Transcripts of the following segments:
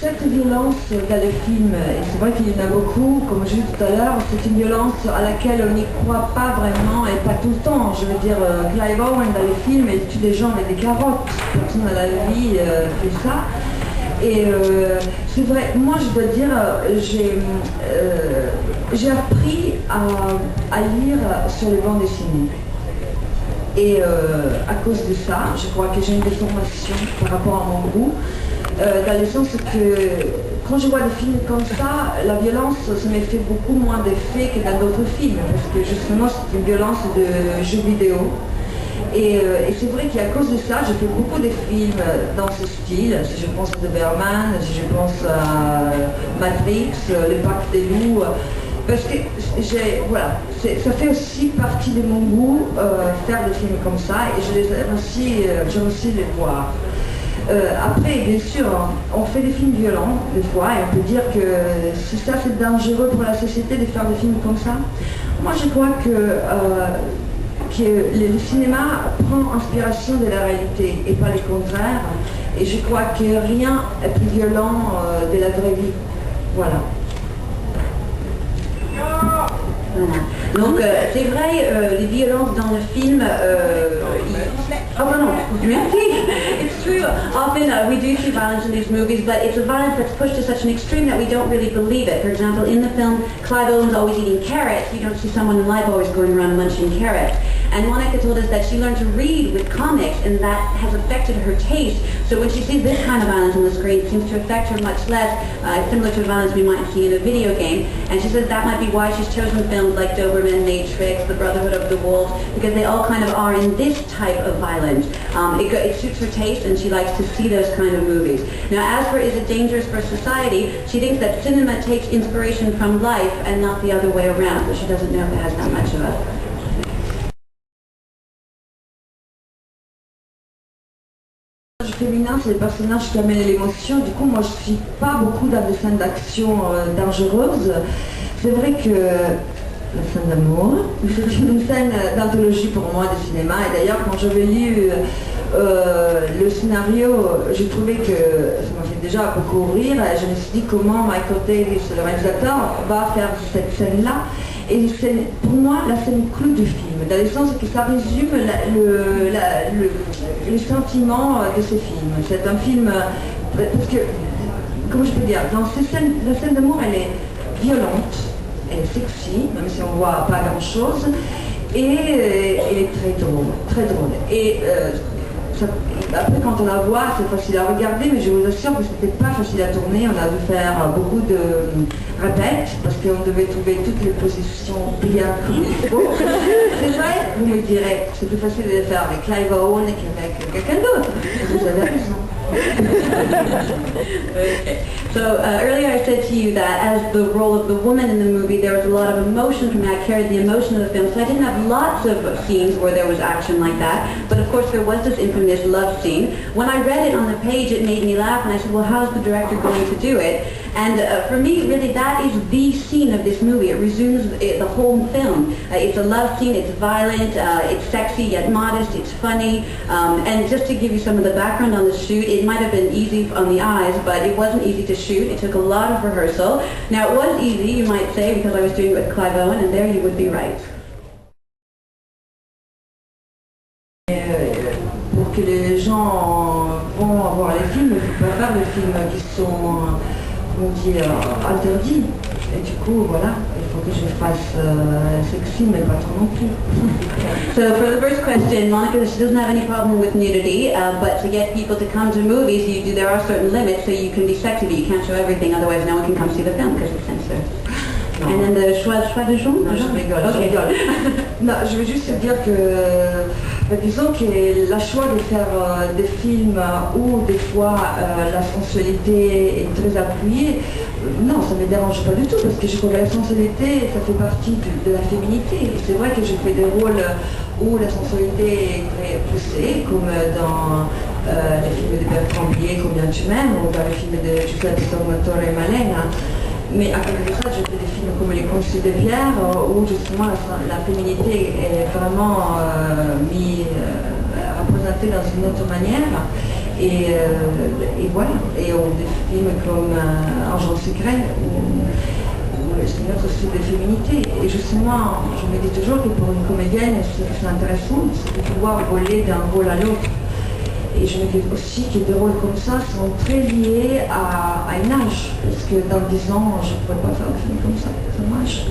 cette violence dans les films, et c'est vrai qu'il y en a beaucoup, comme je disais tout à l'heure, c'est une violence à laquelle on n'y croit pas vraiment et pas tout le temps. Je veux dire, Clive Owen dans les films, il tue des gens avec des carottes. Personne à la vie fait ça. Et c'est vrai, moi je dois dire, j'ai appris à lire sur les bancs dessinés. Et à cause de ça, je crois que j'ai une déformation par rapport à mon goût, dans le sens que quand je vois des films comme ça, la violence, ça me fait beaucoup moins d'effet que dans d'autres films, parce que justement c'est une violence de jeux vidéo. Et c'est vrai qu'à cause de ça, je fais beaucoup de films dans ce style. Si je pense à The Bearman, si je pense à Matrix, Le Pacte des loups, parce que voilà, ça fait aussi partie de mon goût faire des films comme ça, et j'aime aussi les voir. Après, bien sûr, on fait des films violents des fois, et on peut dire que si ça c'est dangereux pour la société de faire des films comme ça. Moi je crois que le cinéma prend inspiration de la réalité et pas le contraire. Et je crois que rien n'est plus violent de la vraie vie. Voilà. Voilà. Donc c'est vrai, les violences dans le film... Oh no, it's true. Often we do see violence in these movies, but it's a violence that's pushed to such an extreme that we don't really believe it. For example, in the film, Clive Owen's always eating carrots. You don't see someone in life always going around munching carrots. And Monica told us that she learned to read with comics, and that has affected her taste. So when she sees this kind of violence on the screen, it seems to affect her much less, similar to violence we might see in a video game. And she says that might be why she's chosen films like Doberman, Matrix, The Brotherhood of the Wolves, because they all kind of are in this type of violence. It suits her taste, and she likes to see those kind of movies. Now, as for is it dangerous for society, she thinks that cinema takes inspiration from life and not the other way around, but she doesn't know if it has that much of a... Féminin, c'est les personnages qui amènent l'émotion. Du coup, moi, je suis pas beaucoup dans des scènes d'action dangereuses. C'est vrai que la scène d'amour, c'est une scène d'anthologie pour moi de cinéma. Et d'ailleurs, quand j'avais lu le scénario, j'ai trouvé que ça m'a fait déjà beaucoup rire. Et je me suis dit comment Michael Davis, le réalisateur, va faire cette scène-là. Et c'est pour moi la scène clou du film, dans le sens que ça résume le sentiment de ce film. C'est un film, parce que, comment je peux dire, dans la scène d'amour, elle est violente, elle est sexy, même si on ne voit pas grand-chose, et elle est très drôle, très drôle. Et après, quand on la voit, c'est facile à regarder, mais je vous assure que c'était pas facile à tourner. On a dû faire beaucoup de répètes, parce qu'on devait trouver toutes les positions bien comme il faut. C'est vrai, vous me direz, c'est plus facile de le faire avec Clive Owen qu'avec quelqu'un d'autre. Vous avez raison. Okay. So earlier I said to you that as the role of the woman in the movie, there was a lot of emotion from me. I carried the emotion of the film, so I didn't have lots of scenes where there was action like that. But of course there was this infamous love scene. When I read it on the page, it made me laugh, and I said, well, how's the director going to do it? And for me, really, that is the scene of this movie. It resumes the whole film. It's a love scene, it's violent, it's sexy yet modest, it's funny. And just to give you some of the background on the shoot, it might have been easy on the eyes, but it wasn't easy to shoot. It took a lot of rehearsal. Now, it was easy, you might say, because I was doing it with Clive Owen, and there you would be right. Pour que les gens vont voir les films, il ne faut pas faire des films qui sont, comment dire, interdits. Et du coup, voilà, il faut que je fasse sexy, mais pas trop non plus. So for the first question, Monica, she doesn't have any problem with nudity, but to get people to come to movies, there are certain limits, so you can be sexy, but you can't show everything, otherwise no one can come see the film because it's censored. And then the choix de genre? Non, je rigole. Non, je veux juste dire que, disons que le choix de faire des films où des fois la sensualité est très appuyée, non, ça ne me dérange pas du tout, parce que je crois que la sensualité, ça fait partie de la féminité. Et c'est vrai que j'ai fait des rôles où la sensualité est très poussée, comme dans les films de Bertrand Blier, Combien tu m'aimes, ou dans les films de Giuseppe Tornatore et Malena. Mais à côté de ça, j'ai fait des films comme Les Conçus de Pierre, où justement la féminité est vraiment représentée dans une autre manière. Et voilà. Et des films comme Argent secret, où c'est une autre style de féminité. Et justement, je me dis toujours que pour une comédienne, c'est intéressant, c'est de pouvoir voler d'un rôle à l'autre. Et je me dis aussi que des rôles comme ça sont très liés à un âge, parce que dans 10 ans, je ne pourrais pas faire un film comme ça, c'est dommage.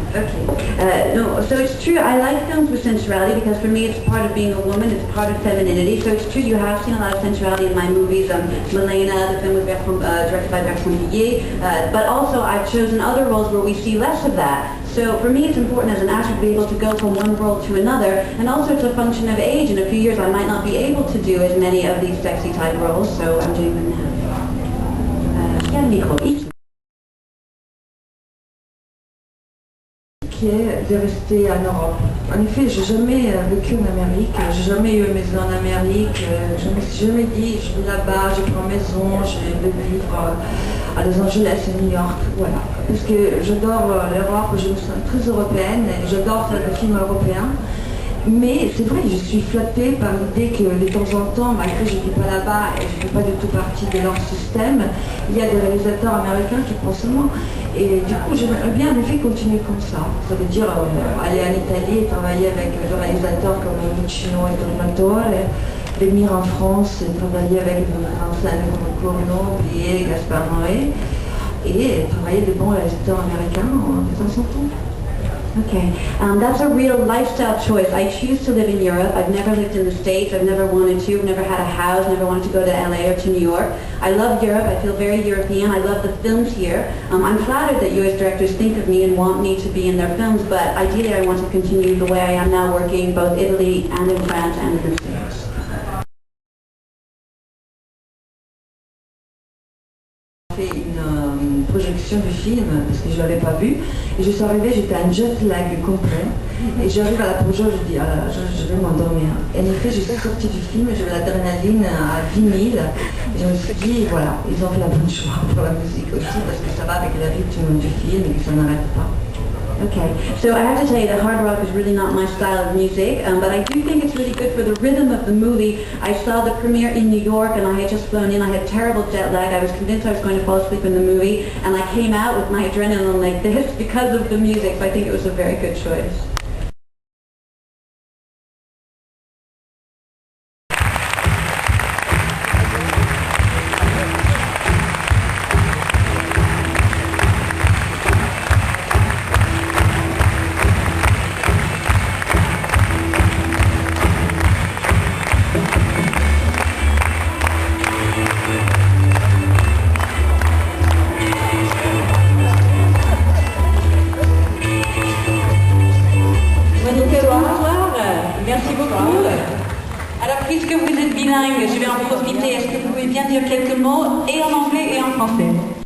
Okay. No, so it's true, I like films with sensuality because for me it's part of being a woman, it's part of femininity. So it's true, you have seen a lot of sensuality in my movies. Milena, the film was directed by Bertrand Guillet, but also I've chosen other roles where we see less of that. So for me it's important as an actor to be able to go from one role to another, and also it's a function of age. In a few years I might not be able to do as many of these sexy type roles, so I'm doing them now. Qui est de rester en Europe. En effet, j'ai jamais vécu en Amérique, j'ai jamais eu une maison en Amérique, je me suis jamais dit je vais là-bas, je prends une maison, je vais vivre à Los Angeles, à New York, voilà. Parce que j'adore l'Europe, je me sens très européenne, et j'adore faire des films européens. Mais c'est vrai, je suis flattée par l'idée que de temps en temps, malgré que je ne vis pas là-bas et je ne fais pas du tout partie de leur système, il y a des réalisateurs américains qui pensent à moi. Et du coup, j'aimerais bien en effet continuer comme ça. Ça veut dire aller en Italie et travailler avec des réalisateurs comme Lucchino et Tornatore, venir en France et travailler avec des grands scènes comme Corno, Blier, Gaspard Noé, et travailler des bons réalisateurs américains en faisant son tour. Okay, that's a real lifestyle choice. I choose to live in Europe. I've never lived in the States. I've never wanted to. I've never had a house. Never wanted to go to LA or to New York. I love Europe. I feel very European. I love the films here. I'm flattered that US directors think of me and want me to be in their films, but ideally I want to continue the way I am now, working both Italy and in France and in the States. Une projection du film parce que je ne l'avais pas vu et je suis arrivée, j'étais en jet lag complet et j'arrive à la projection, je dis ah, je vais m'endormir. Et en effet, je suis sortie du film, j'avais l'adrénaline à 10 000 et je me suis dit voilà, ils ont fait la bonne choix pour la musique aussi parce que ça va avec le rythme du film et que ça n'arrête pas. Okay, so I have to tell you that hard rock is really not my style of music, but I do think it's really good for the rhythm of the movie. I saw the premiere in New York and I had just flown in. I had terrible jet lag. I was convinced I was going to fall asleep in the movie, and I came out with my adrenaline like this because of the music, so I think it was a very good choice. Merci beaucoup. Alors, puisque vous êtes bilingue, je vais en profiter. Est-ce que vous pouvez bien dire quelques mots et en anglais et en français?